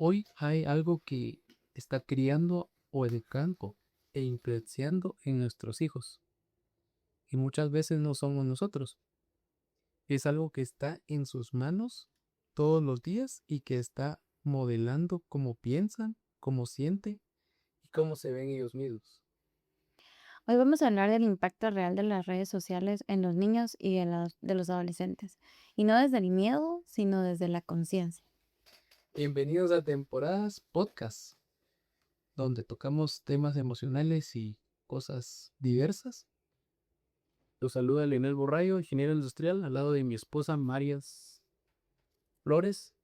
Hoy hay algo que está criando o educando e influenciando en nuestros hijos. Y muchas veces no somos nosotros. Es algo que está en sus manos todos los días y que está modelando cómo piensan, cómo sienten y cómo se ven ellos mismos. Hoy vamos a hablar del impacto real de las redes sociales en los niños y de los adolescentes, y no desde el miedo, sino desde la conciencia. Bienvenidos a Temporadas Podcast, donde tocamos temas emocionales y cosas diversas. Los saluda Leonel Borrayo, ingeniero industrial, al lado de mi esposa Marias Flores,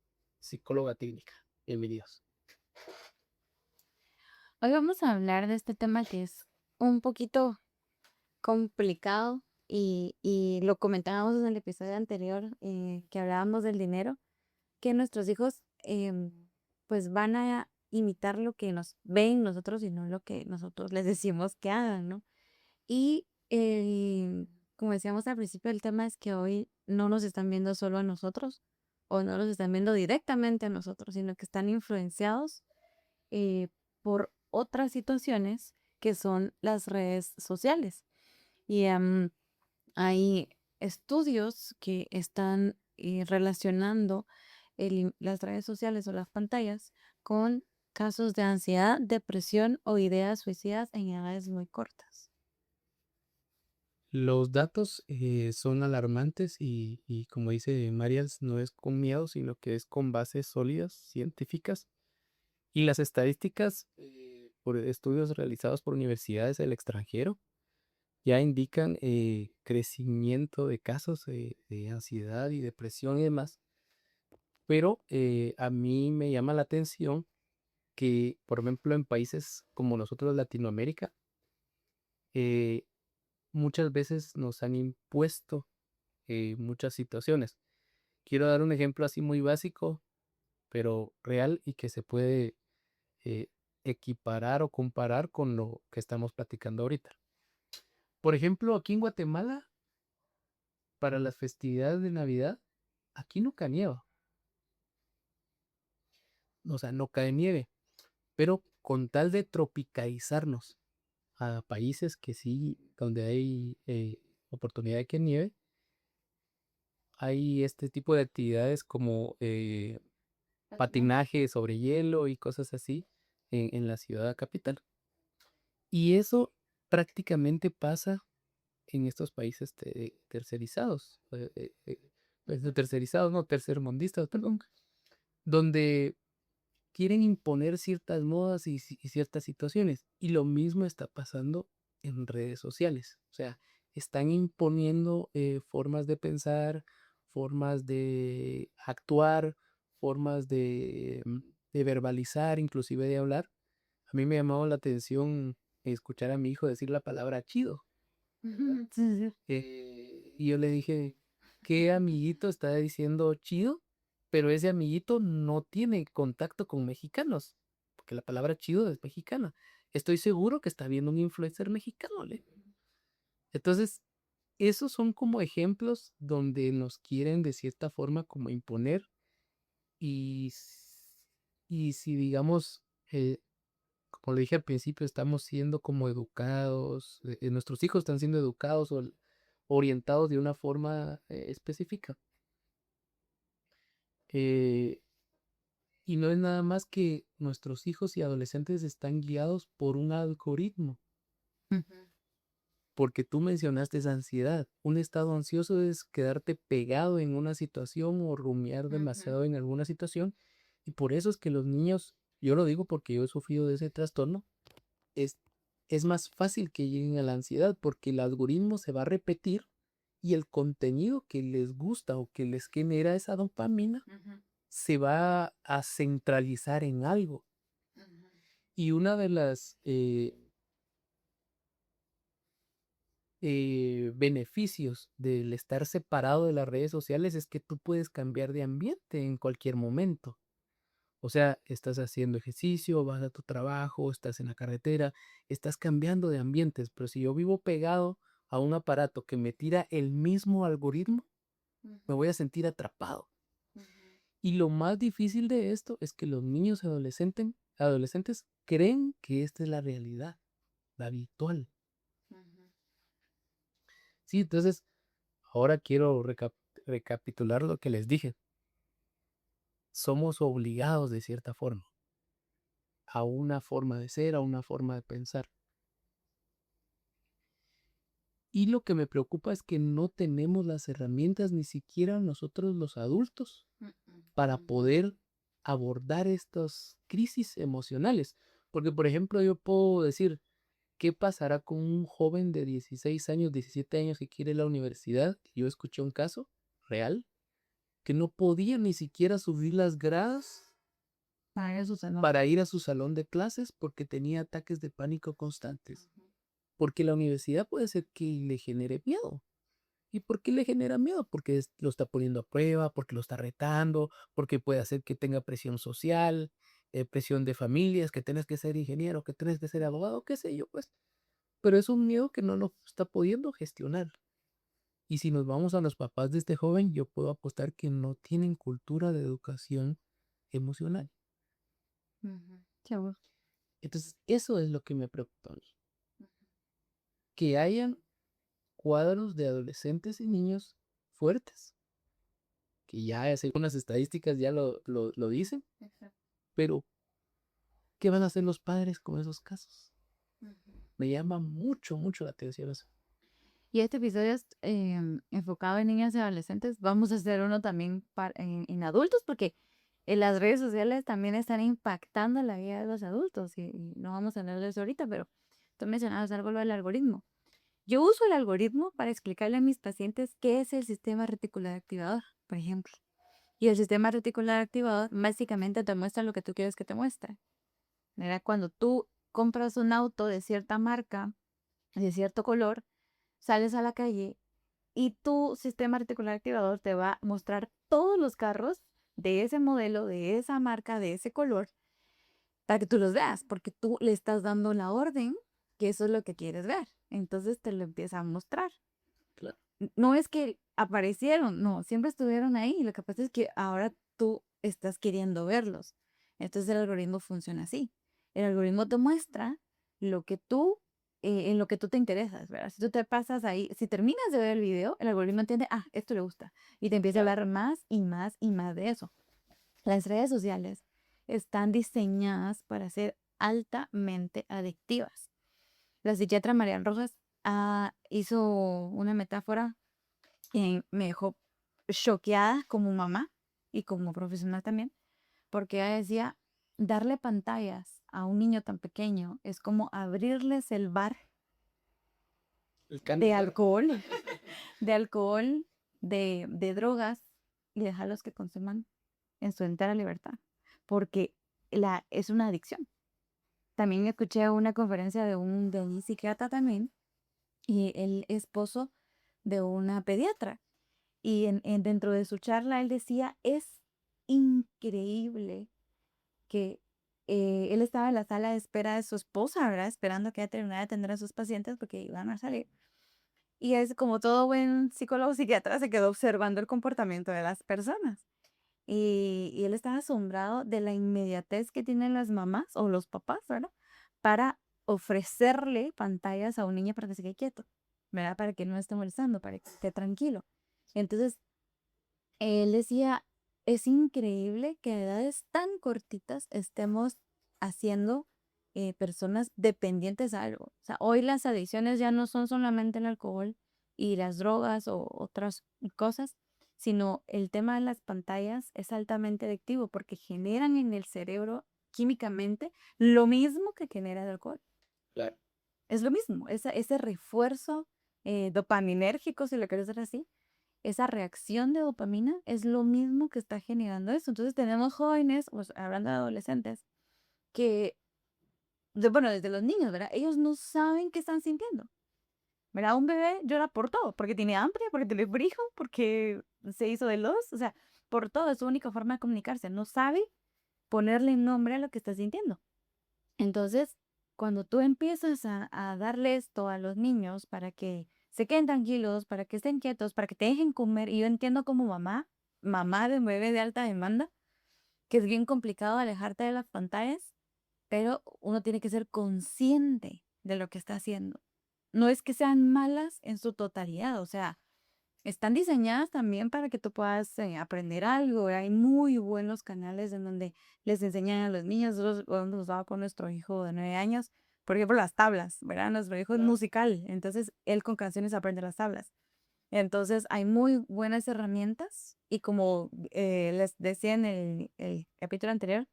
psicóloga clínica. Bienvenidos. Hoy vamos a hablar de este tema que es un poquito complicado y lo comentábamos en el episodio anterior, que hablábamos del dinero, que nuestros hijos pues van a imitar lo que nos ven nosotros y no lo que nosotros les decimos que hagan, ¿no? Y como decíamos al principio, el tema es que hoy no nos están viendo solo a nosotros o no nos están viendo directamente a nosotros, sino que están influenciados por otras situaciones que son las redes sociales. Y hay estudios que están relacionando las redes sociales o las pantallas con casos de ansiedad, depresión o ideas suicidas en edades muy cortas. Los datos son alarmantes y como dice Marias, no es con miedo, sino que es con bases sólidas, científicas. Y las estadísticas por estudios realizados por universidades del extranjero ya indican crecimiento de casos de ansiedad y depresión y demás. Pero a mí me llama la atención que, por ejemplo, en países como nosotros, Latinoamérica, eh, muchas veces nos han impuesto muchas situaciones. Quiero dar un ejemplo así muy básico, pero real y que se puede eh, equiparar o comparar con lo que estamos platicando ahorita. Por ejemplo, aquí en Guatemala, para las festividades de Navidad, aquí nunca nieva, o sea, no cae nieve, pero con tal de tropicalizarnos a países que sí, donde hay oportunidad de que nieve, hay este tipo de actividades como patinaje sobre hielo y cosas así en la ciudad capital. Y eso prácticamente pasa en estos países tercerizados, pues, no tercerizados, no, tercermundistas, perdón, donde quieren imponer ciertas modas y ciertas situaciones. Y lo mismo está pasando en redes sociales. O sea, están imponiendo formas de pensar, formas de actuar, formas de verbalizar, inclusive de hablar. A mí me llamaba la atención escuchar a mi hijo decir la palabra chido. Ujú, sí, sí. Y yo le dije, ¿qué amiguito está diciendo chido? Pero ese amiguito no tiene contacto con mexicanos, porque la palabra chido es mexicana. Estoy seguro que está viendo un influencer mexicano, ¿le? Entonces, esos son como ejemplos donde nos quieren de cierta forma como imponer y, y si digamos, como le dije al principio, estamos siendo como educados, nuestros hijos están siendo educados o orientados de una forma específica. Eh, y no es nada más que nuestros hijos y adolescentes están guiados por un algoritmo, Ujú, porque tú mencionaste esa ansiedad. Un estado ansioso es quedarte pegado en una situación o rumiar ujú. demasiado en alguna situación. Y por eso es que los niños, yo lo digo porque yo he sufrido de ese trastorno, es, es más fácil que lleguen a la ansiedad porque el algoritmo se va a repetir y el contenido que les gusta o que les genera esa dopamina Ujú, se va a centralizar en algo. ujú, Y una de las beneficios del estar separado de las redes sociales es que tú puedes cambiar de ambiente en cualquier momento. O sea, estás haciendo ejercicio, vas a tu trabajo, estás en la carretera, estás cambiando de ambientes, pero si yo vivo pegado a un aparato que me tira el mismo algoritmo, me ujú, voy a sentir atrapado. ujú. Y lo más difícil de esto es que los niños adolescentes creen que esta es la realidad, la habitual. Sí, entonces ahora quiero recapitular lo que les dije. Somos obligados de cierta forma a una forma de ser, a una forma de pensar. Y lo que me preocupa es que no tenemos las herramientas, ni siquiera nosotros los adultos, para poder abordar estas crisis emocionales. Porque, por ejemplo, yo puedo decir, ¿qué pasará con un joven de 16 años, 17 años que quiere ir a la universidad? Yo escuché un caso real que no podía ni siquiera subir las gradas Para eso se no. para ir a su salón de clases porque tenía ataques de pánico constantes. Porque la universidad puede ser que le genere miedo. ¿Y por qué le genera miedo? Porque lo está poniendo a prueba, porque lo está retando, porque puede hacer que tenga presión social, presión de familias, que tienes que ser ingeniero, que tienes que ser abogado, qué sé yo, pues. Pero es un miedo que no lo está pudiendo gestionar. Y si nos vamos a los papás de este joven, yo puedo apostar que no tienen cultura de educación emocional. Seguro. Entonces, eso es lo que me preocupa a mí. Que hayan cuadros de adolescentes y niños fuertes, que ya según las estadísticas ya lo dicen, pero ¿qué van a hacer los padres con esos casos? Me llama mucho, mucho la atención eso. Y este episodio es enfocado en niñas y adolescentes. Vamos a hacer uno también en adultos porque las redes sociales también están impactando la vida de los adultos y no vamos a hablar de eso ahorita, pero tú mencionabas algo lo del algoritmo. Yo uso el algoritmo para explicarle a mis pacientes qué es el sistema reticular activador, por ejemplo. Y el sistema reticular activador básicamente te muestra lo que tú quieres que te muestre. ¿Verdad? Cuando tú compras un auto de cierta marca, de cierto color, sales a la calle y tu sistema reticular activador te va a mostrar todos los carros de ese modelo, de esa marca, de ese color, para que tú los veas, porque tú le estás dando la orden que eso es lo que quieres ver. Entonces te lo empieza a mostrar. Claro. No es que aparecieron, no, siempre estuvieron ahí. Lo que pasa es que ahora tú estás queriendo verlos. Entonces el algoritmo funciona así. El algoritmo te muestra lo que tú, en lo que tú te interesas, ¿verdad? Si tú te pasas ahí, si terminas de ver el video, el algoritmo entiende, esto le gusta. Y te empieza a hablar más y más y más de eso. Las redes sociales están diseñadas para ser altamente adictivas. La psiquiatra Marian Rojas hizo una metáfora que me dejó choqueada como mamá y como profesional también, porque ella decía, darle pantallas a un niño tan pequeño es como abrirles el bar de alcohol, de alcohol, de drogas y dejarlos que consuman en su entera libertad, porque es una adicción. También escuché una conferencia de un psiquiatra también y el esposo de una pediatra. Y dentro de su charla él decía, es increíble que él estaba en la sala de espera de su esposa, ¿verdad? Esperando que ella terminara de atender a sus pacientes porque iban a salir. Y es como todo buen psicólogo psiquiatra, se quedó observando el comportamiento de las personas. Y él estaba asombrado de la inmediatez que tienen las mamás o los papás, ¿verdad? Para ofrecerle pantallas a un niño para que se quede quieto, ¿verdad? Para que no esté molestando, para que esté tranquilo. Entonces, él decía, es increíble que a edades tan cortitas estemos haciendo personas dependientes a algo. O sea, hoy las adicciones ya no son solamente el alcohol y las drogas o otras cosas, sino el tema de las pantallas es altamente adictivo porque generan en el cerebro químicamente lo mismo que genera el alcohol. Claro. Es lo mismo, ese refuerzo dopaminérgico, si lo quieres ver así, esa reacción de dopamina es lo mismo que está generando eso. Entonces tenemos jóvenes, pues, hablando de adolescentes, que, bueno, desde los niños, ¿verdad? Ellos no saben qué están sintiendo. ¿Verdad? Un bebé llora por todo, porque tiene hambre, porque tiene frío, porque se hizo de los, o sea, por todo, es su única forma de comunicarse. No sabe ponerle nombre a lo que está sintiendo. Entonces, cuando tú empiezas a darle esto a los niños para que se queden tranquilos, para que estén quietos, para que te dejen comer, y yo entiendo como mamá, mamá de un bebé de alta demanda, que es bien complicado alejarte de las pantallas, pero uno tiene que ser consciente de lo que está haciendo. No es que sean malas en su totalidad, o sea, están diseñadas también para que tú puedas aprender algo. Hay muy buenos canales en donde les enseñan a los niños. Nosotros lo hemos usado con nuestro hijo de 9 años, por ejemplo, las tablas, ¿verdad? Nuestro hijo es musical, entonces él con canciones aprende las tablas. Entonces hay muy buenas herramientas y como les decía en el capítulo anterior,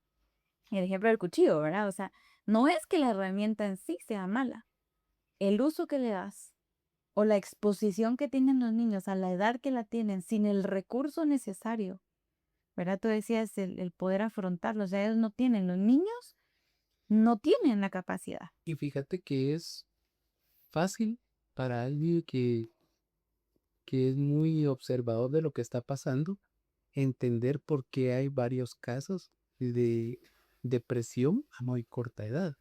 el ejemplo del cuchillo, ¿verdad? O sea, no es que la herramienta en sí sea mala, el uso que le das o la exposición que tienen los niños a la edad que la tienen sin el recurso necesario, ¿verdad? Tú decías el poder afrontarlo, o sea, ellos no tienen, los niños no tienen la capacidad. Y fíjate que es fácil para alguien que es muy observador de lo que está pasando, entender por qué hay varios casos de depresión a muy corta edad,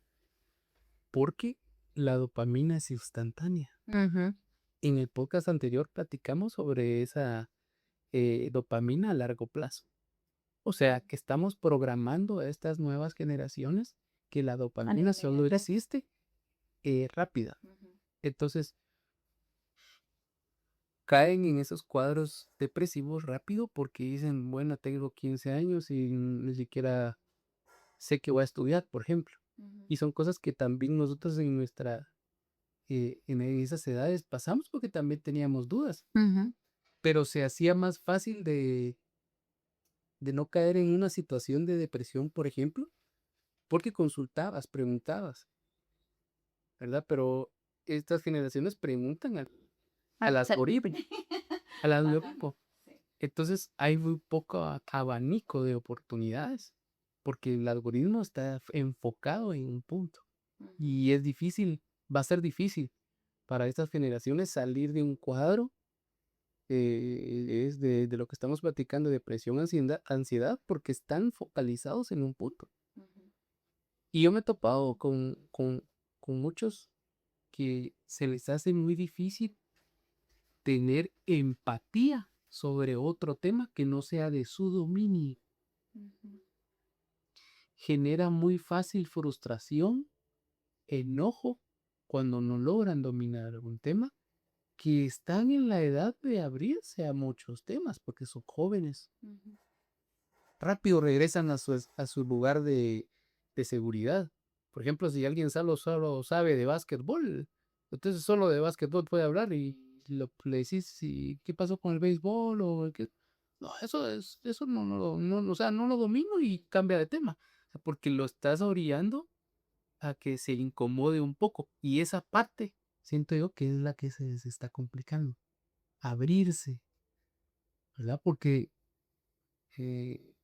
porque la dopamina es instantánea. Ujú. En el podcast anterior platicamos sobre esa dopamina a largo plazo. O sea, que estamos programando a estas nuevas generaciones que la A la dopamina solo inmediatez. existe rápida. Ujú. Entonces, caen en esos cuadros depresivos rápido porque dicen, bueno, tengo 15 años y ni siquiera sé que voy a estudiar, por ejemplo. Ujú. Y son cosas que también nosotros en esas edades pasamos porque también teníamos dudas, Ujú. pero se hacía más fácil de no caer en una situación de depresión, por ejemplo, porque consultabas, preguntabas, ¿verdad? Pero estas generaciones preguntan al Ah, algoritmo, al Ajá. algoritmo. Sí. Entonces hay muy poco abanico de oportunidades, porque el algoritmo está enfocado en un punto Ujú. y es difícil, va a ser difícil para estas generaciones salir de un cuadro es de lo que estamos platicando, depresión, ansiedad, porque están focalizados en un punto. Ujú. Y yo me he topado con muchos que se les hace muy difícil tener empatía sobre otro tema que no sea de su dominio. Ujú. Genera muy fácil frustración, enojo, cuando no logran dominar un tema, que están en la edad de abrirse a muchos temas, porque son jóvenes. Ujú. Rápido regresan a su lugar de seguridad. Por ejemplo, si alguien solo sabe de básquetbol, entonces solo de básquetbol puede hablar y le decís qué pasó con el béisbol o qué. No, eso no, o sea, no lo domino y cambia de tema. O sea, porque lo estás orillando a que se incomode un poco. Y esa parte, siento yo que es la que se está complicando. Abrirse, ¿verdad? Porque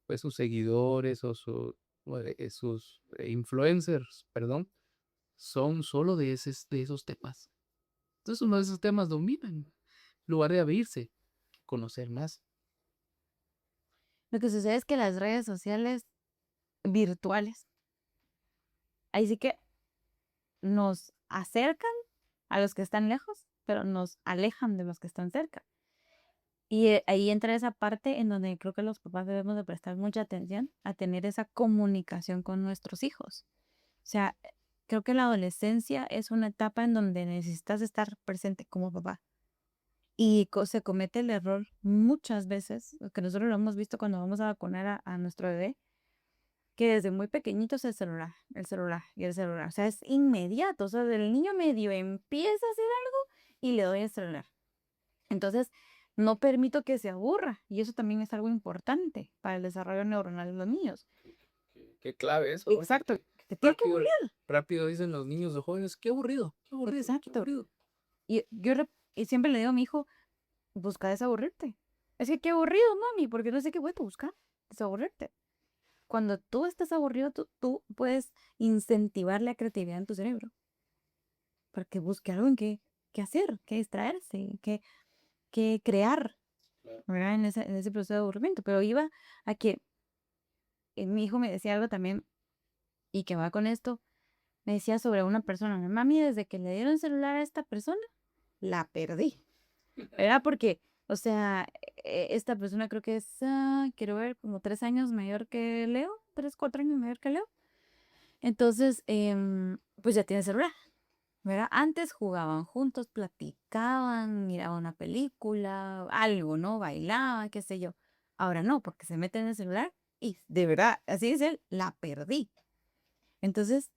pues sus seguidores o sus influencers, perdón, son solo de esos temas. Entonces uno de esos temas dominan, en lugar de abrirse, conocer más. Lo que sucede es que las redes sociales virtuales, ahí sí que nos acercan a los que están lejos, pero nos alejan de los que están cerca. Y ahí entra esa parte en donde creo que los papás debemos de prestar mucha atención a tener esa comunicación con nuestros hijos. O sea, creo que la adolescencia es una etapa en donde necesitas estar presente como papá. Y se comete el error muchas veces, que nosotros lo hemos visto cuando vamos a vacunar a nuestro bebé, que desde muy pequeñitos el celular y el celular. O sea, es inmediato. O sea, el niño medio empieza a hacer algo y le doy el celular. Entonces, no permito que se aburra. Y eso también es algo importante para el desarrollo neuronal de los niños. Qué clave eso, ¿no? Exacto. Te tiene que Rápido, aburrir. rápido dicen los niños o jóvenes, qué aburrido, qué Exacto. aburrido. Y siempre le digo a mi hijo, busca desaburrirte. Es que qué aburrido, mami, porque no sé qué voy a buscar. Desaburrirte. Cuando tú estás aburrido, tú puedes incentivar la creatividad en tu cerebro para que busque algo en que hacer, que distraerse, que crear, Claro. ¿verdad? En ese proceso de aburrimiento. Pero iba a que mi hijo me decía algo también y que va con esto. Me decía sobre una persona, mami, desde que le dieron celular a esta persona, la perdí. ¿Verdad? Porque O sea, esta persona creo que es, quiero ver, como 3 años mayor que Leo, 3, 4 años mayor que Leo. Entonces, pues ya tiene celular, ¿verdad? Antes jugaban juntos, platicaban, miraban una película, algo, ¿no? Bailaban, qué sé yo. Ahora no, porque se mete en el celular y de verdad, así es él, la perdí. Entonces,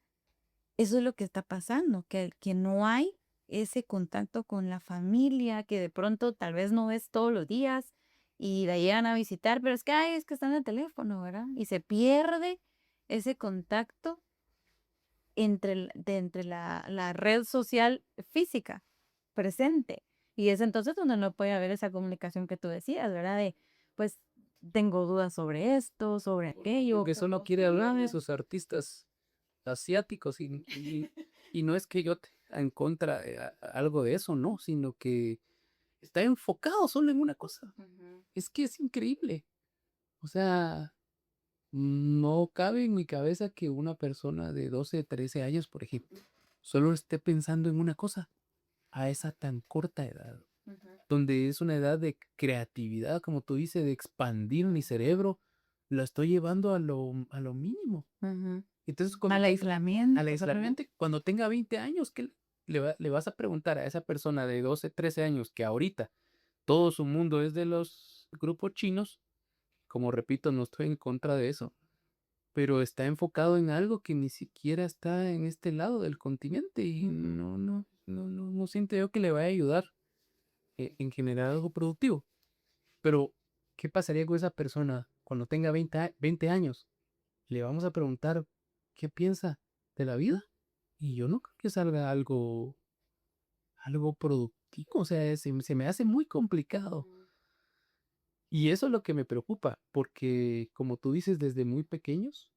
eso es lo que está pasando, que no hay ese contacto con la familia, que de pronto tal vez no ves todos los días y la llegan a visitar, pero es que, ay, es que está en el teléfono, ¿verdad? Y se pierde ese contacto entre la red social física presente. Y es entonces donde no puede haber esa comunicación que tú decías, ¿verdad? De, pues, tengo dudas sobre esto, sobre aquello. Porque solo quiere hablar de sus artistas asiáticos y no es que yo tenga en contra de algo de eso, no, sino que está enfocado solo en una cosa. Ujú. Es que es increíble. O sea, no cabe en mi cabeza que una persona de 12, 13 años, por ejemplo, solo esté pensando en una cosa a esa tan corta edad, Ujú. donde es una edad de creatividad, como tú dices, de expandir mi cerebro, lo estoy llevando a lo mínimo. Ujú. Entonces, cuando Al tenga, aislamiento al totalmente. aislamiento, cuando tenga 20 años, ¿qué le vas a preguntar a esa persona de 12, 13 años que ahorita todo su mundo es de los grupos chinos? Como repito, no estoy en contra de eso, pero está enfocado en algo que ni siquiera está en este lado del continente y no siento yo que le vaya a ayudar en generar algo productivo. Pero, ¿qué pasaría con esa persona cuando tenga 20 años? Le vamos a preguntar qué piensa de la vida y yo no creo que salga algo productivo, o sea, se me hace muy complicado. Y eso es lo que me preocupa, porque como tú dices, desde muy pequeños,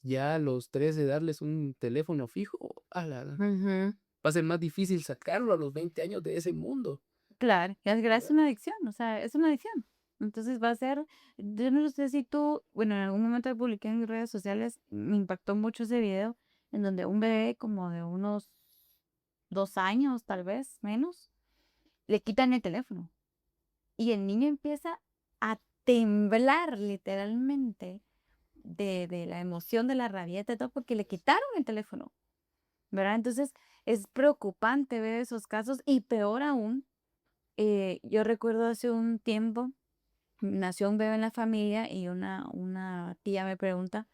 ya a los 3 de darles un teléfono fijo, va Ujú. a ser más difícil sacarlo a los 20 años de ese mundo. Claro, es ¿Verdad? una adicción, o sea, es una adicción. Entonces va a ser, yo no sé si tú, bueno, en algún momento publiqué en mis redes sociales, me impactó mucho ese video en donde un bebé como de unos 2 años, tal vez menos, le quitan el teléfono y el niño empieza a temblar literalmente de la emoción, de la rabieta y todo, porque le quitaron el teléfono, ¿verdad? Entonces es preocupante ver esos casos y peor aún, yo recuerdo hace un tiempo, nació un bebé en la familia y una tía me pregunta,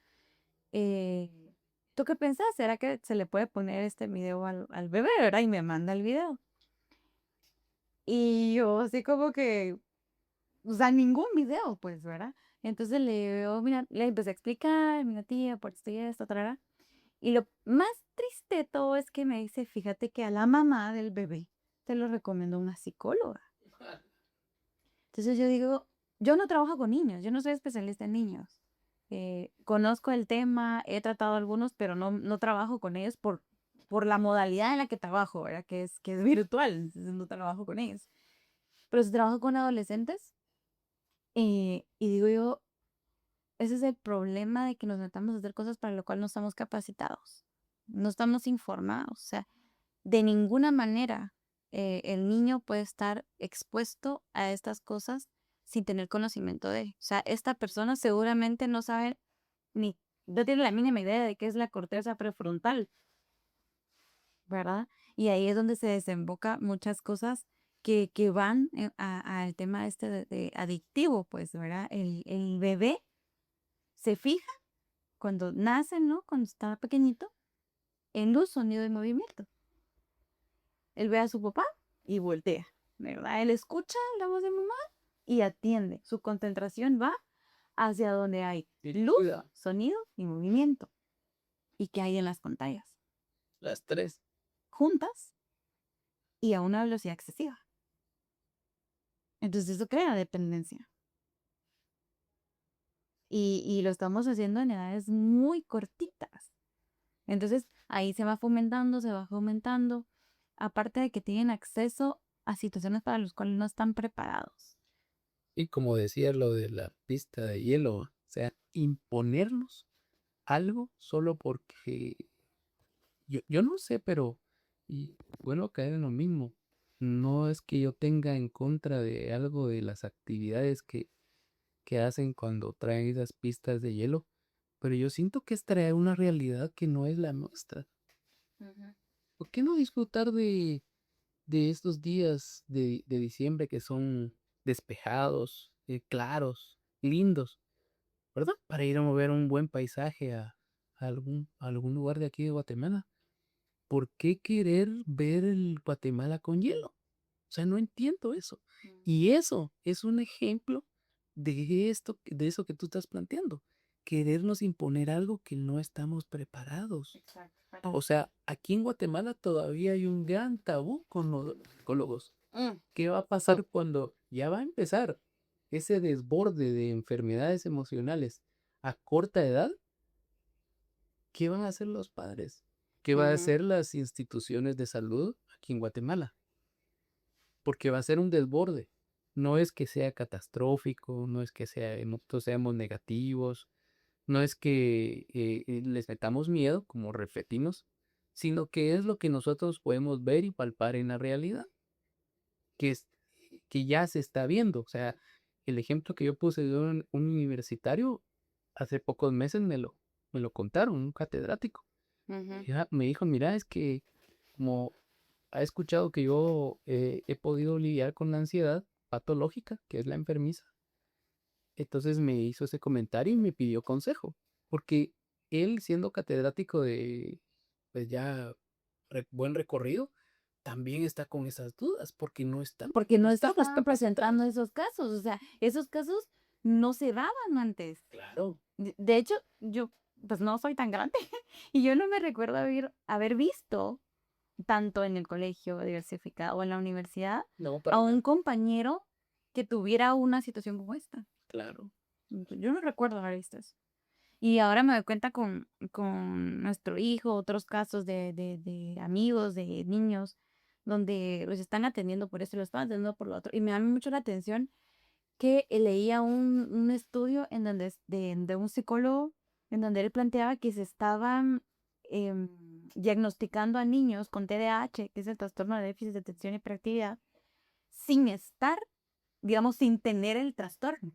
eh, ¿tú qué pensás? ¿Será que se le puede poner este video al bebé, verdad? Y me manda el video. Y yo así como que, o sea, ningún video, pues, ¿verdad? Entonces le veo, mira, le empecé a explicar, mira tía, por esto y esto, tarara. Y lo más triste de todo es que me dice, fíjate que a la mamá del bebé te lo recomendó una psicóloga. Entonces yo digo, yo no trabajo con niños, yo no soy especialista en niños. Conozco el tema, he tratado algunos, pero no trabajo con ellos por la modalidad en la que trabajo, ¿verdad? Que es virtual, entonces no trabajo con ellos. Pero si trabajo con adolescentes, y digo yo, ese es el problema de que nos metamos a hacer cosas para lo cual no estamos capacitados, no estamos informados. O sea, de ninguna manera el niño puede estar expuesto a estas cosas sin tener conocimiento de. O sea, esta persona seguramente no sabe ni, no tiene la mínima idea de qué es la corteza prefrontal, ¿verdad? Y ahí es donde se desemboca muchas cosas que van al tema este de adictivo, pues, ¿verdad? El bebé se fija cuando nace, ¿no? Cuando está pequeñito, en luz, sonido y movimiento. Él ve a su papá y voltea, ¿verdad? Él escucha la voz de mamá y atiende. Su concentración va hacia donde hay luz, Dirigida sonido y movimiento. ¿Y qué hay en las pantallas? las 3. Juntas y a una velocidad excesiva. Entonces eso crea dependencia. Y lo estamos haciendo en edades muy cortitas. Entonces ahí se va fomentando, se va fomentando. Aparte de que tienen acceso a situaciones para las cuales no están preparados. Y como decía lo de la pista de hielo, o sea, imponernos algo solo porque yo no sé, pero y bueno, caer en lo mismo. no es que yo tenga en contra de algo de las actividades que hacen cuando traen esas pistas de hielo, pero yo siento que es traer una realidad que no es la nuestra. Ujú. ¿Por qué no disfrutar de estos días de diciembre que son despejados, claros, lindos, ¿verdad? Para ir a mover un buen paisaje a algún lugar de aquí de Guatemala. ¿Por qué querer ver el Guatemala con hielo? O sea, no entiendo eso. Mm. Y eso es un ejemplo de esto, de eso que tú estás planteando. Querernos imponer algo que no estamos preparados. Exacto. O sea, aquí en Guatemala todavía hay un gran tabú con los psicólogos. Mm. ¿Qué va a pasar cuando ya va a empezar ese desborde de enfermedades emocionales a corta edad? ¿Qué van a hacer los padres? ¿Qué van a Ujú. hacer las instituciones de salud aquí en Guatemala? Porque va a ser un desborde. No es que sea catastrófico, no es que nosotros seamos negativos, no es que les metamos miedo, como repetimos, sino que es lo que nosotros podemos ver y palpar en la realidad, que, es, que ya se está viendo. O sea, el ejemplo que yo puse de un universitario, hace pocos meses me lo contaron, un catedrático. Ujú. Ya me dijo, mira, es que como ha escuchado que yo he podido lidiar con la ansiedad patológica, que es la enfermiza. Entonces me hizo ese comentario y me pidió consejo, porque él siendo catedrático de, pues ya buen recorrido, también está con esas dudas, porque Porque no no estamos estaban presentando capacitados. esos casos, o sea, esos casos no se daban antes. Claro. De hecho, yo pues no soy tan grande y yo no me recuerdo haber visto tanto en el colegio diversificado o en la universidad No, a para un nada. compañero que tuviera una situación como esta. Claro. Yo no recuerdo haber visto eso. Y ahora me doy cuenta con nuestro hijo, otros casos de amigos, de niños, donde los están atendiendo por esto y los están atendiendo por lo otro. Y me llama mucho la atención que leía un estudio en donde de un psicólogo, en donde él planteaba que se estaban diagnosticando a niños con TDAH, que es el trastorno de déficit de atención y hiperactividad, sin estar, digamos, sin tener el trastorno.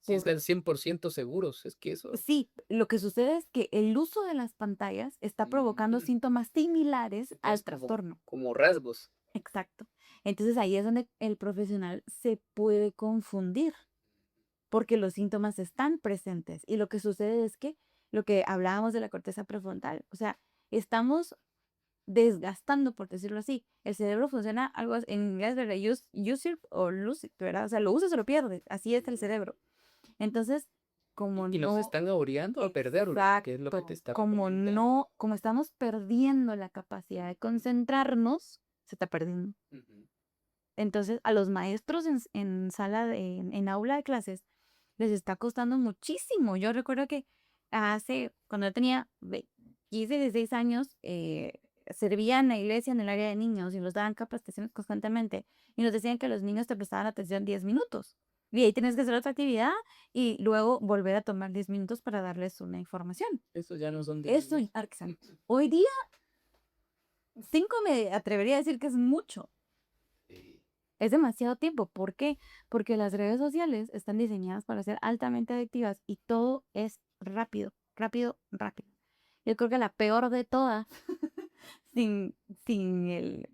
Sin estar 100% seguros, es que eso. Sí, lo que sucede es que el uso de las pantallas está provocando Mm, síntomas similares al es como, trastorno. como rasgos. Exacto. Entonces ahí es donde el profesional se puede confundir porque los síntomas están presentes y lo que sucede es que lo que hablábamos de la corteza prefrontal, o sea, estamos desgastando, por decirlo así. El cerebro funciona en inglés, ¿verdad? Use it or lose it, ¿verdad? O sea, lo usas o lo pierdes. Así es el cerebro. Entonces, como Y nos no, están obligando a perderlo, que es lo que te exacto, estaba como comentando. no, como estamos perdiendo la capacidad de concentrarnos, se está perdiendo. Ujú. Entonces, a los maestros en sala en aula de clases les está costando muchísimo. Yo recuerdo que cuando yo tenía 15, 16 años, servía en la iglesia en el área de niños y nos daban capacitaciones constantemente y nos decían que los niños te prestaban atención 10 minutos. Y ahí tienes que hacer otra actividad y luego volver a tomar 10 minutos para darles una información. Esos ya no son de Eso, niños. exacto. Hoy día, 5 me atrevería a decir que es mucho. Sí. Es demasiado tiempo. ¿Por qué? Porque las redes sociales están diseñadas para ser altamente adictivas y todo es rápido, rápido, rápido. Yo creo que la peor de todas, sin, sin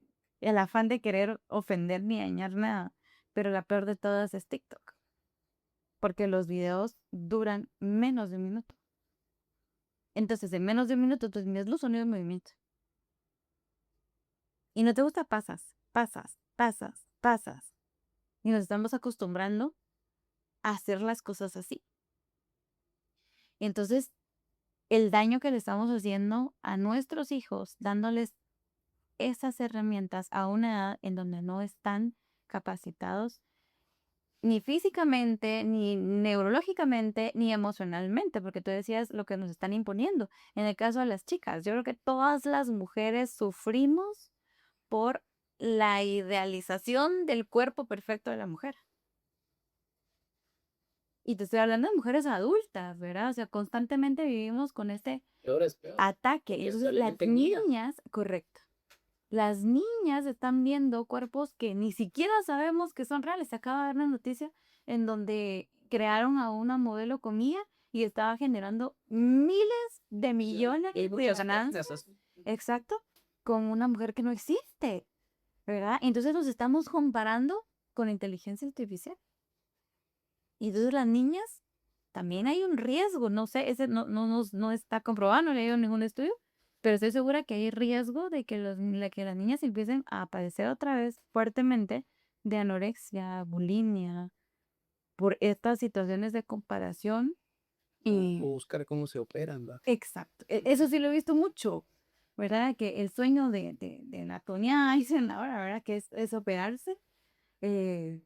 el afán de querer ofender ni dañar nada, pero la peor de todas es TikTok, porque los videos duran menos de un minuto. Entonces, en menos de un minuto tú tienes luz, sonido y movimiento. Y no te gusta, pasas, pasas, pasas, pasas. Y nos estamos acostumbrando a hacer las cosas así. Entonces, el daño que le estamos haciendo a nuestros hijos, dándoles esas herramientas a una edad en donde no están capacitados ni físicamente, ni neurológicamente, ni emocionalmente, porque tú decías lo que nos están imponiendo. En el caso de las chicas, yo creo que todas las mujeres sufrimos por la idealización del cuerpo perfecto de la mujer. Y te estoy hablando de mujeres adultas, ¿verdad? O sea, constantemente vivimos con este Peor es peor. ataque. Y Porque entonces hasta le las meten guía. niñas, correcto. las niñas están viendo cuerpos que ni siquiera sabemos que son reales. Se acaba de dar una noticia en donde crearon a una modelo comía y estaba generando miles de millones de ganancias. Exacto, con una mujer que no existe, ¿verdad? Entonces nos estamos comparando con inteligencia artificial. Y entonces las niñas, también hay un riesgo, no sé, ese no está comprobado, no he leído ningún estudio, pero estoy segura que hay riesgo de que, que las niñas empiecen a padecer otra vez fuertemente de anorexia, bulimia, por estas situaciones de comparación. O Y buscar cómo se operan, ¿va? exacto, eso sí lo he visto mucho, ¿verdad? Que el sueño de la Tonya Eisenhower, ¿verdad? Que es operarse. eh,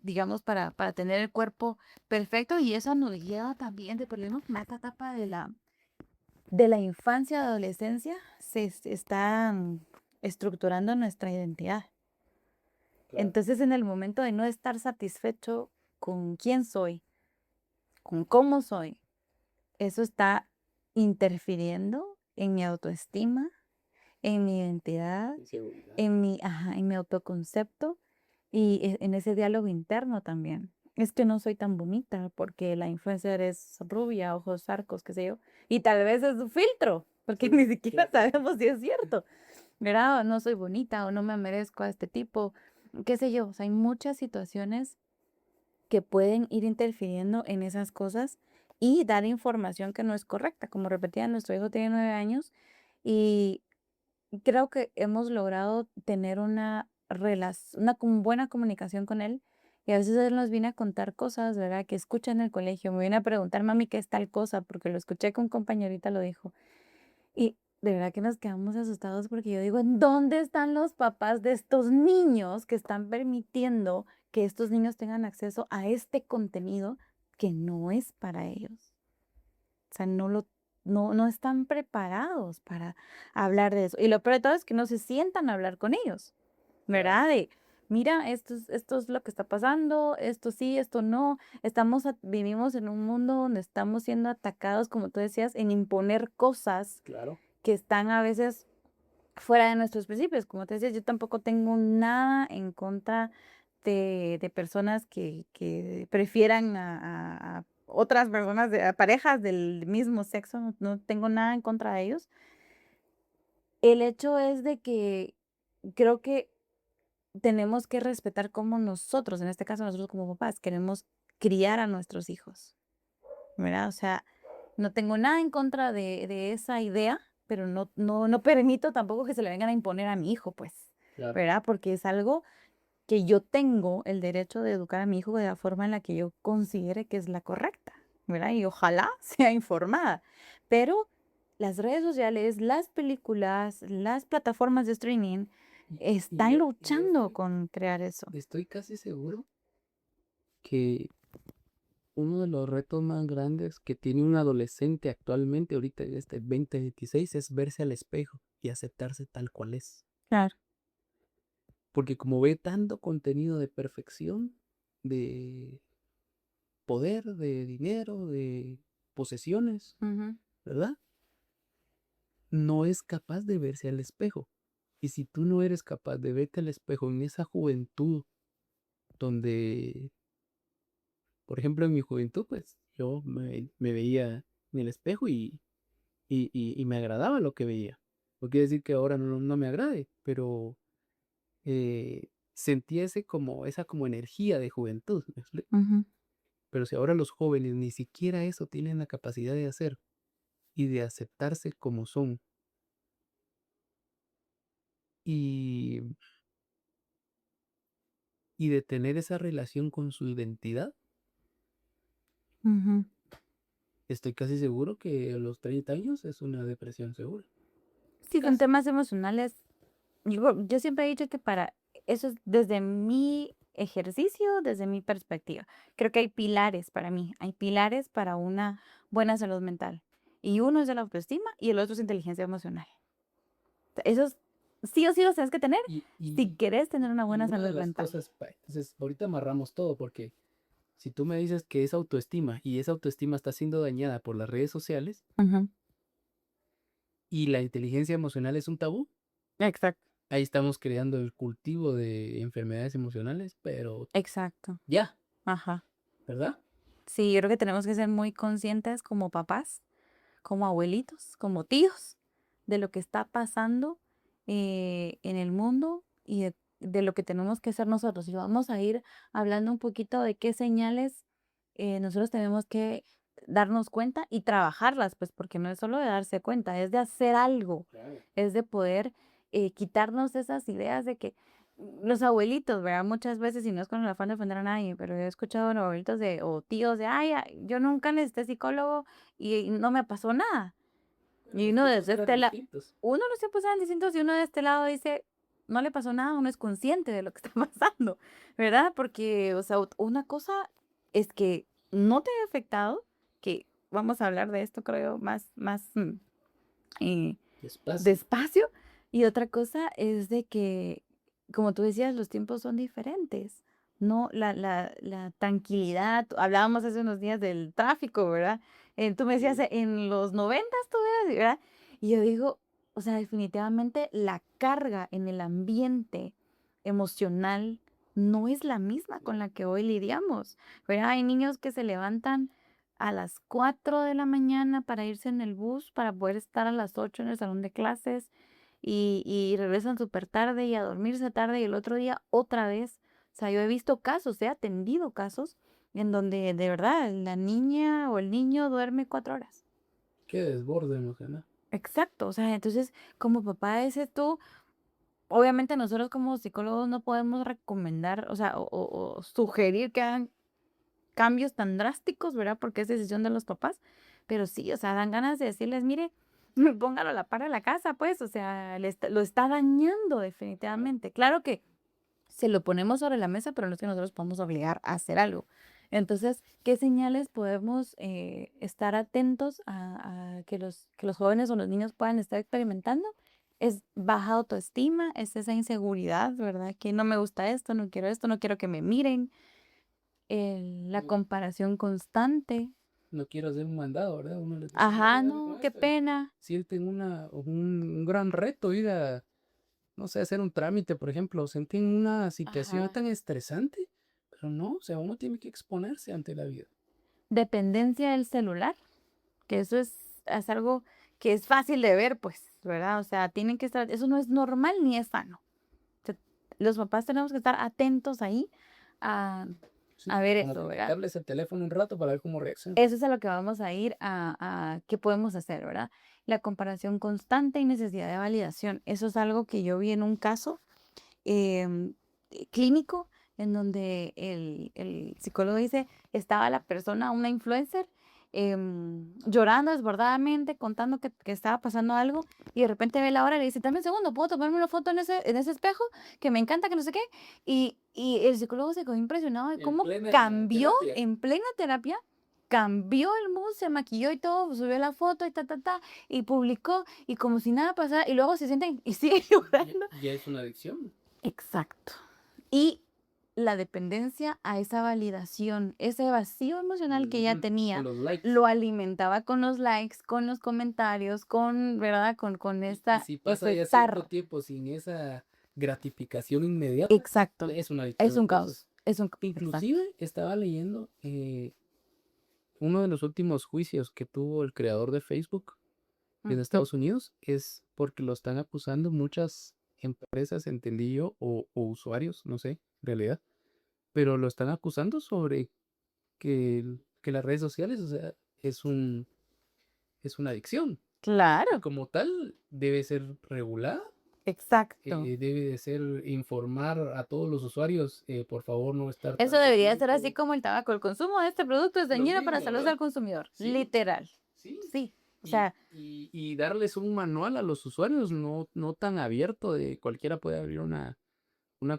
digamos, para tener el cuerpo perfecto y eso nos lleva también de problemas en esta etapa de la infancia, adolescencia, se están estructurando nuestra identidad. Claro. Entonces, en el momento de no estar satisfecho con quién soy, con cómo soy, eso está interfiriendo en mi autoestima, en mi identidad, Inseguridad. en mi autoconcepto y en ese diálogo interno también. Es que no soy tan bonita porque la influencer es rubia, ojos arcos, qué sé yo. Y tal vez es un filtro, porque Sí, ni siquiera claro. sabemos si es cierto. ¿Verdad? No soy bonita o no me merezco a este tipo, qué sé yo. O sea, hay muchas situaciones que pueden ir interfiriendo en esas cosas y dar información que no es correcta. Como repetía, nuestro hijo tiene 9 años y creo que hemos logrado tener una relación, buena comunicación con él. Y a veces él nos viene a contar cosas, ¿verdad? Que escucha en el colegio. Me viene a preguntar, mami, ¿qué es tal cosa? Porque lo escuché que un compañerita lo dijo. Y de verdad que nos quedamos asustados porque yo digo, ¿en dónde están los papás de estos niños que están permitiendo que estos niños tengan acceso a este contenido que no es para ellos? O sea, no están preparados para hablar de eso. Y lo peor de todo es que no se sientan a hablar con ellos, Claro. ¿verdad? De, mira, esto es lo que está pasando, esto sí, esto no. Vivimos en un mundo donde estamos siendo atacados, como tú decías, en imponer cosas Claro. que están a veces fuera de nuestros principios. Como te decía, yo tampoco tengo nada en contra de personas que prefieran a otras personas, a parejas del mismo sexo, no tengo nada en contra de ellos. El hecho es de que creo que tenemos que respetar cómo nosotros, en este caso nosotros como papás, queremos criar a nuestros hijos, ¿verdad? O sea, no tengo nada en contra de esa idea, pero no permito tampoco que se le vengan a imponer a mi hijo, pues, Claro. ¿verdad? Porque es algo que yo tengo el derecho de educar a mi hijo de la forma en la que yo considere que es la correcta, ¿verdad? Y ojalá sea informada. Pero las redes sociales, las películas, las plataformas de streaming Y están yo luchando con crear eso. estoy casi seguro que uno de los retos más grandes que tiene un adolescente actualmente, ahorita en este 2026, es verse al espejo y aceptarse tal cual es. Claro. Porque como ve tanto contenido de perfección, de poder, de dinero, de posesiones, Ujú, ¿verdad? No es capaz de verse al espejo. Y si tú no eres capaz de verte al espejo en esa juventud donde, por ejemplo, en mi juventud, pues yo me veía en el espejo y me agradaba lo que veía. No quiere decir que ahora no me agrade, pero sentía esa como energía de juventud, ¿me explico? ujú, Pero si ahora los jóvenes ni siquiera eso tienen la capacidad de hacer y de aceptarse como son y, y de tener esa relación con su identidad, ujú. estoy casi seguro que a los 30 años es una depresión segura. Sí, con Casi. temas emocionales, yo siempre he dicho que para eso es desde mi ejercicio, desde mi perspectiva. Creo que hay pilares para mí, hay pilares para una buena salud mental. Y uno es de la autoestima y el otro es inteligencia emocional. Esos sí o sí los tienes que tener Y, si y, quieres tener y una y buena una de salud las mental. cosas, entonces ahorita amarramos todo porque si tú me dices que es autoestima y esa autoestima está siendo dañada por las redes sociales Ujú, y la inteligencia emocional es un tabú, exacto. ahí estamos creando el cultivo de enfermedades emocionales, pero Exacto. ya, Ajá. ¿verdad? Sí, yo creo que tenemos que ser muy conscientes como papás, como abuelitos, como tíos, de lo que está pasando en el mundo y de lo que tenemos que hacer nosotros. Y vamos a ir hablando un poquito de qué señales nosotros tenemos que darnos cuenta y trabajarlas, pues porque no es solo de darse cuenta, es de hacer algo, Claro. es de poder quitarnos esas ideas de que los abuelitos, ¿verdad? Muchas veces, y no es con el afán de ofender a nadie, pero he escuchado a los abuelitos o tíos de, ay, yo nunca necesité psicólogo y no me pasó nada. Pero Y los uno tiempos desde eran este lado, distintos. uno los tiempos eran distintos y uno de este lado dice, no le pasó nada, uno es consciente de lo que está pasando, ¿verdad? Porque, o sea, una cosa es que no te haya afectado, que vamos a hablar de esto, creo, eh, Despacio. despacio, y otra cosa es de que, como tú decías, los tiempos son diferentes. No, la tranquilidad, hablábamos hace unos días del tráfico, ¿verdad? Tú me decías, Sí. en los 90 tú eras, ¿verdad? Y yo digo, o sea, definitivamente la carga en el ambiente emocional no es la misma con la que hoy lidiamos, ¿verdad? Hay niños que se levantan a las 4 de la mañana para irse en el bus, para poder estar a las 8 en el salón de clases y regresan súper tarde y a dormirse tarde y el otro día otra vez. O sea, yo he visto casos, he atendido casos en donde de verdad la niña o el niño duerme 4 horas. Qué desborde emocional. Exacto, o sea, entonces como papá ese tú, obviamente nosotros como psicólogos no podemos recomendar, o sea, o sugerir que hagan cambios tan drásticos, ¿verdad? Porque es decisión de los papás, pero sí, o sea, dan ganas de decirles, mire, póngalo a la par de la casa, pues, o sea, lo está dañando definitivamente. Claro que se lo ponemos sobre la mesa, pero no es que nosotros podemos obligar a hacer algo. Entonces, ¿qué señales podemos estar atentos a que los jóvenes o los niños puedan estar experimentando? Es baja autoestima, es esa inseguridad, ¿verdad? Que no me gusta esto, no quiero que me miren, la No, comparación constante. no quiero hacer un mandado, ¿verdad? Uno les dice, mira, Ajá, ayúdame no, con qué esto. Y pena. sienten un gran reto ir a, no sé, hacer un trámite, por ejemplo. Sienten una situación Ajá. tan estresante, pero no, o sea, uno tiene que exponerse ante la vida. Dependencia del celular, que eso es algo que es fácil de ver, pues, ¿verdad? O sea, tienen que estar, eso no es normal ni es sano. O sea, los papás tenemos que estar atentos ahí a, Sí, a ver como eso, que ¿verdad? quitarles el teléfono un rato para ver cómo reaccionan. Eso es a lo que vamos a ir a qué podemos hacer, ¿verdad? La comparación constante y necesidad de validación. Eso es algo que yo vi en un caso em, clínico en donde el psicólogo dice, estaba la persona, una influencer, llorando desbordadamente, contando que estaba pasando algo, y de repente ve la hora y le dice, dame un segundo, ¿puedo tomarme una foto en ese espejo? Que me encanta, que no sé qué. Y el psicólogo se quedó impresionado de En cómo plena cambió terapia. en plena terapia. Cambió el mood, se maquilló y todo, subió la foto y y publicó, y como si nada pasara, y luego se sienten y sigue Ya, llorando. ya es una adicción. Exacto. Y la dependencia a esa validación, ese vacío emocional que ella Ujú. Con tenía, los likes. lo alimentaba con los likes, con los comentarios, con, ¿verdad? Con Y esta, si eso pasa ya cierto estar. tiempo sin esa gratificación inmediata, Exacto. es una Es adicción un entonces. caos. Es un exacto. Inclusive estaba leyendo uno de los últimos juicios que tuvo el creador de Facebook en Ujú. Estados Unidos es porque lo están acusando muchas empresas, entendí yo, o usuarios, no sé, en realidad, pero lo están acusando sobre que las redes sociales, o sea, es una adicción y Claro, como tal debe ser regulada, exacto. debe de ser informar a todos los usuarios, por favor no estar Eso tanto debería ser así tiempo, como el tabaco. El consumo de este producto es lo dañino para la mismo, salud ¿verdad? del consumidor. Sí, Literal. sí. Sí. O sea, Y darles un manual a los usuarios, no, no tan abierto de cualquiera puede abrir una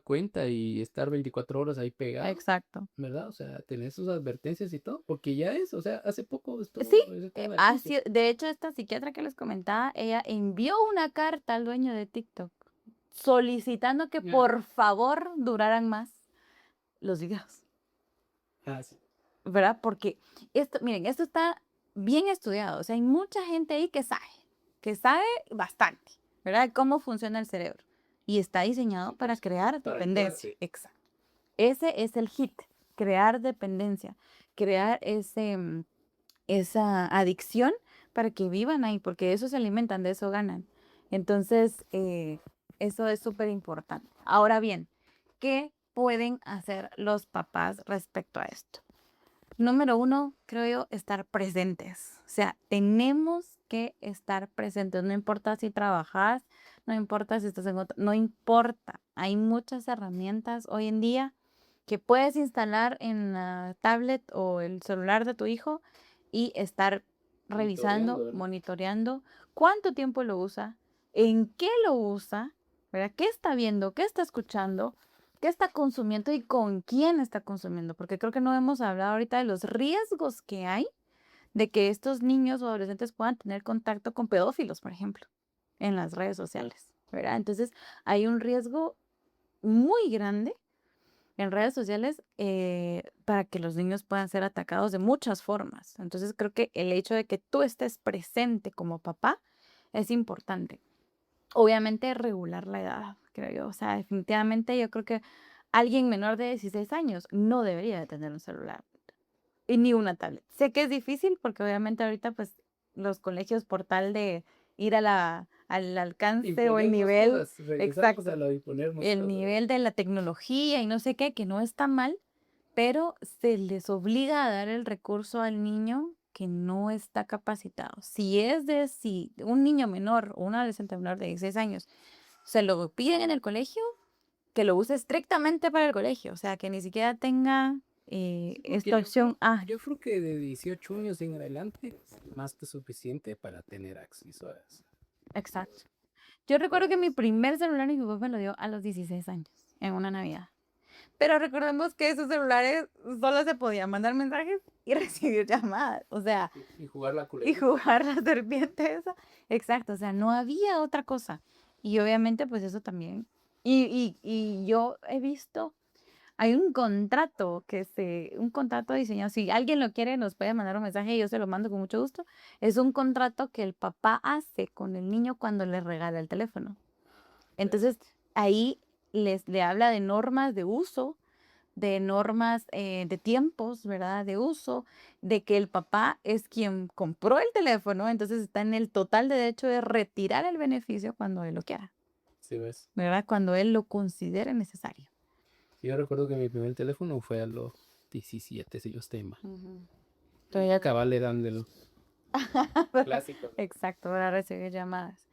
cuenta y estar 24 horas ahí pegado, exacto. ¿verdad? O sea, tener sus advertencias y todo, porque ya es, o sea, hace poco Sí, estuvo ese tema de juicio. de hecho, esta psiquiatra que les comentaba, ella envió una carta al dueño de TikTok solicitando que Ya. por favor duraran más los videos, Ah, sí. ¿verdad? Porque esto, miren, esto está bien estudiado, o sea, hay mucha gente ahí que sabe bastante, ¿verdad? Cómo funciona el cerebro. y está diseñado para crear para dependencia. anclarse. Exacto. Ese es el hit, crear dependencia, crear esa adicción para que vivan ahí, porque de eso se alimentan, de eso ganan. Entonces, eso es súper importante. Ahora bien, ¿qué pueden hacer los papás respecto a esto? Número uno, creo yo, estar presentes. O sea, tenemos que estar presentes. No importa si trabajas, no importa si estás en otro, no importa. Hay muchas herramientas hoy en día que puedes instalar en la tablet o el celular de tu hijo y estar revisando, ¿Verdad? monitoreando cuánto tiempo lo usa, en qué lo usa, ¿verdad? ¿Qué está viendo? ¿Qué está escuchando? ¿Qué está consumiendo y con quién está consumiendo? Porque creo que no hemos hablado ahorita de los riesgos que hay de que estos niños o adolescentes puedan tener contacto con pedófilos, por ejemplo, en las redes sociales, ¿verdad? Entonces, hay un riesgo muy grande en redes sociales para que los niños puedan ser atacados de muchas formas. Entonces, creo que el hecho de que tú estés presente como papá es importante. Obviamente regular la edad, creo yo. O sea, definitivamente yo creo que alguien menor de 16 años no debería de tener un celular y ni una tablet. Sé que es difícil porque obviamente ahorita pues los colegios por tal de ir al alcance o el nivel, exacto, el nivel de la tecnología y no sé qué, que no está mal, pero se les obliga a dar el recurso al niño que no está capacitado. Si un niño menor o un adolescente menor de 16 años se lo piden en el colegio, que lo use estrictamente para el colegio, o sea, que ni siquiera tenga esta opción. Yo creo que de 18 años en adelante es más que suficiente para tener acceso a eso. Exacto. Yo recuerdo que mi primer celular mi papá me lo dio a los 16 años, en una Navidad. Pero recordemos que esos celulares solo se podían mandar mensajes y recibir llamadas. O sea, Y jugar la y culebrita. jugar la serpiente esa. Exacto, o sea, no había otra cosa. Y obviamente, pues eso también. Y yo he visto, hay un contrato diseñado. Si alguien lo quiere, nos puede mandar un mensaje y yo se lo mando con mucho gusto. Es un contrato que el papá hace con el niño cuando le regala el teléfono. Entonces, ahí le habla de normas de uso, de normas de tiempos, ¿verdad? De uso, de que el papá es quien compró el teléfono, entonces está en el total derecho de retirar el beneficio cuando él lo quiera, Sí, ves. ¿verdad? Cuando él lo considere necesario. Yo recuerdo que mi primer teléfono fue a los 17, si yo estoy mal. Entonces, Cabal le dan del clásico. exacto, para recibir llamadas.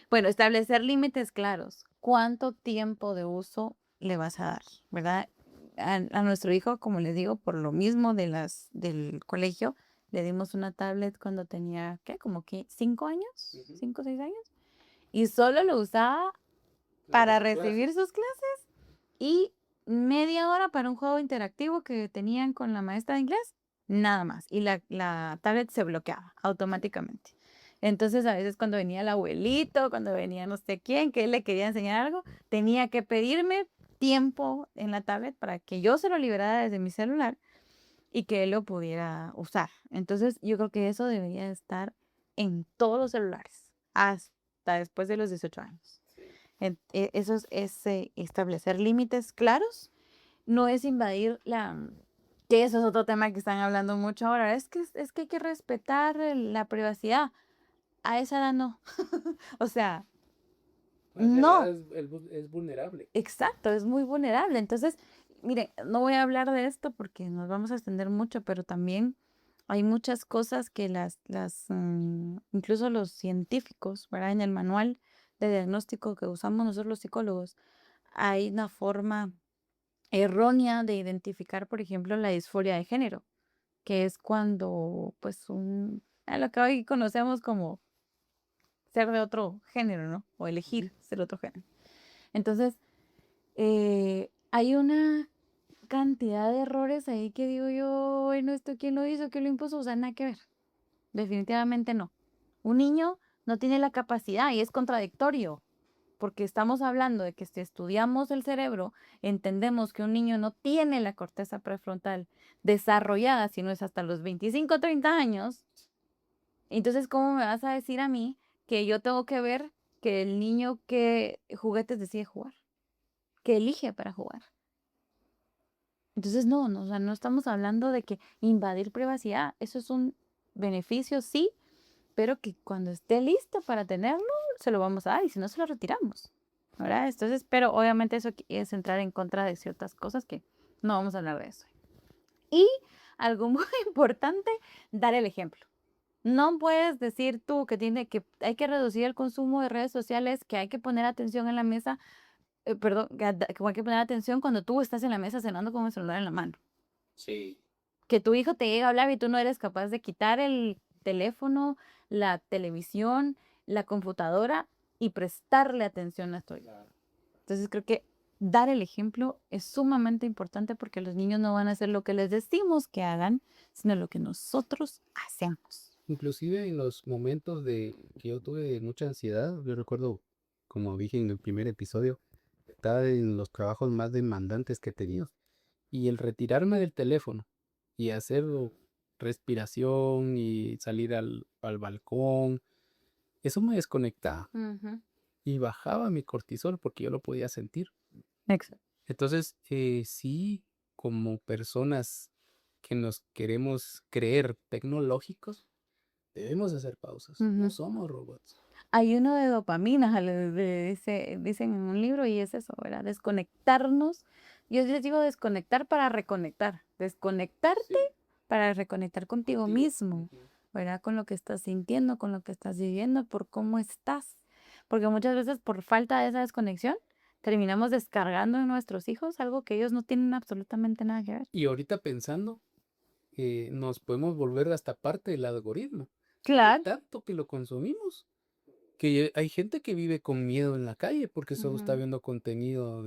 Bueno, establecer límites claros. ¿Cuánto tiempo de uso le vas a dar, verdad? A nuestro hijo, como les digo, por lo mismo del colegio, le dimos una tablet cuando tenía, ¿qué? Como que 5 años, 5 o 6 años. Y solo lo usaba para recibir sus clases y media hora para un juego interactivo que tenían con la maestra de inglés, nada más. Y la tablet se bloqueaba automáticamente. Entonces, a veces cuando venía el abuelito, cuando venía no sé quién, que él le quería enseñar algo, tenía que pedirme tiempo en la tablet para que yo se lo liberara desde mi celular y que él lo pudiera usar. Entonces, yo creo que eso debería estar en todos los celulares, hasta después de los 18 años. Eso es establecer límites claros, no es invadir que eso es otro tema que están hablando mucho ahora, es que hay que respetar la privacidad. A esa edad no. O sea, no. Es vulnerable. Exacto, es muy vulnerable. Entonces, mire, no voy a hablar de esto porque nos vamos a extender mucho, pero también hay muchas cosas que incluso los científicos, ¿verdad? En el manual de diagnóstico que usamos nosotros los psicólogos, hay una forma errónea de identificar, por ejemplo, la disforia de género, que es cuando, pues, a lo que hoy conocemos como ser de otro género, ¿no? O elegir ser otro género. Entonces, hay una cantidad de errores ahí que digo yo, bueno, ¿esto quién lo hizo? ¿Quién lo impuso? O sea, nada que ver. Definitivamente no. Un niño no tiene la capacidad y es contradictorio, porque estamos hablando de que si estudiamos el cerebro, entendemos que un niño no tiene la corteza prefrontal desarrollada, sino es hasta los 25 o 30 años. Entonces, ¿cómo me vas a decir a mí que yo tengo que ver que el niño qué juguetes decide jugar, qué elige para jugar. Entonces, no, o sea, no estamos hablando de que invadir privacidad, eso es un beneficio, sí, pero que cuando esté lista para tenerlo, se lo vamos a dar y si no, se lo retiramos, ¿verdad? Entonces, pero obviamente eso es entrar en contra de ciertas cosas que no vamos a hablar de eso. Y algo muy importante, dar el ejemplo. No puedes decir tú que hay que reducir el consumo de redes sociales, que hay que poner atención en la mesa, perdón, que hay que poner atención cuando tú estás en la mesa cenando con el celular en la mano. Sí. Que tu hijo te llegue a hablar y tú no eres capaz de quitar el teléfono, la televisión, la computadora y prestarle atención a tu hijo. Claro. Entonces creo que dar el ejemplo es sumamente importante porque los niños no van a hacer lo que les decimos que hagan, sino lo que nosotros hacemos. Inclusive en los momentos de que yo tuve mucha ansiedad, yo recuerdo, como dije en el primer episodio, estaba en los trabajos más demandantes que he tenido. Y el retirarme del teléfono y hacer respiración y salir al balcón, eso me desconectaba y bajaba mi cortisol porque yo lo podía sentir. Exacto. Entonces, sí, como personas que nos queremos creer tecnológicos, debemos hacer pausas. No somos robots. Hay uno de dopamina, dicen en un libro, y es eso, ¿verdad? Desconectarnos. Yo les digo desconectar para reconectar. Desconectarte Sí, para reconectar contigo contigo. mismo, ¿verdad? Con lo que estás sintiendo, con lo que estás viviendo, por cómo estás. Porque muchas veces por falta de esa desconexión, terminamos descargando en nuestros hijos algo que ellos no tienen absolutamente nada que ver. Y ahorita pensando, nos podemos volver hasta parte del algoritmo. De Claro. tanto que lo consumimos. Que hay gente que vive con miedo en la calle porque solo está viendo contenido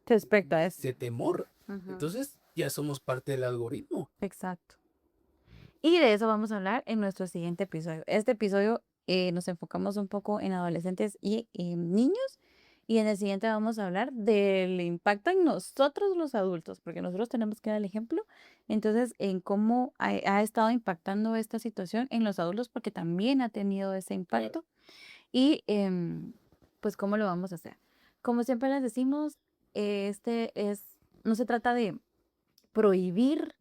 Respecto a eso. de temor. Entonces ya somos parte del algoritmo. Exacto. Y de eso vamos a hablar en nuestro siguiente episodio. Este episodio nos enfocamos un poco en adolescentes y niños. Y en el siguiente vamos a hablar del impacto en nosotros los adultos, porque nosotros tenemos que dar el ejemplo. Entonces, en cómo ha estado impactando esta situación en los adultos, porque también ha tenido ese impacto. Y pues, ¿cómo lo vamos a hacer? Como siempre les decimos, no se trata de prohibir,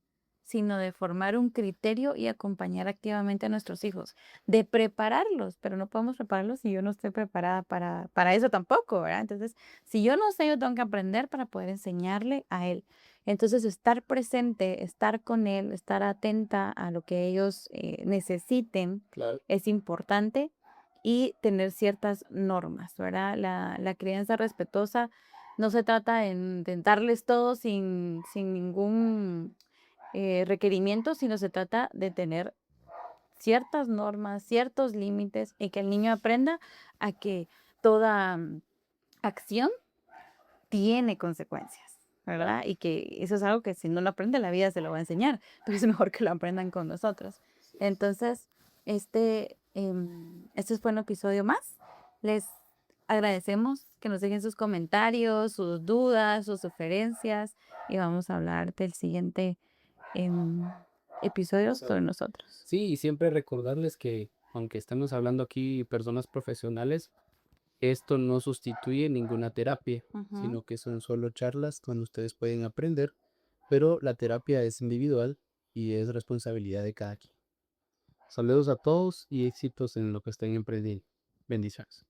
sino de formar un criterio y acompañar activamente a nuestros hijos, de prepararlos, pero no podemos prepararlos si yo no estoy preparada para eso tampoco, ¿verdad? Entonces, si yo no sé, yo tengo que aprender para poder enseñarle a él. Entonces, estar presente, estar con él, estar atenta a lo que ellos necesiten Claro. es importante y tener ciertas normas, ¿verdad? La crianza respetuosa no se trata de darles todo sin ningún requerimiento, sino se trata de tener ciertas normas, ciertos límites y que el niño aprenda a que toda acción tiene consecuencias, ¿verdad? Y que eso es algo que si no lo aprende, la vida se lo va a enseñar, pero es mejor que lo aprendan con nosotros. Entonces, este fue un episodio más. Les agradecemos que nos dejen sus comentarios, sus dudas, sus sugerencias y vamos a hablar del siguiente episodio sobre nosotros. Sí, y siempre recordarles que aunque estamos hablando aquí personas profesionales, esto no sustituye ninguna terapia, sino que son solo charlas donde ustedes pueden aprender, pero la terapia es individual y es responsabilidad de cada quien. Saludos a todos y éxitos en lo que estén emprendiendo. Bendiciones.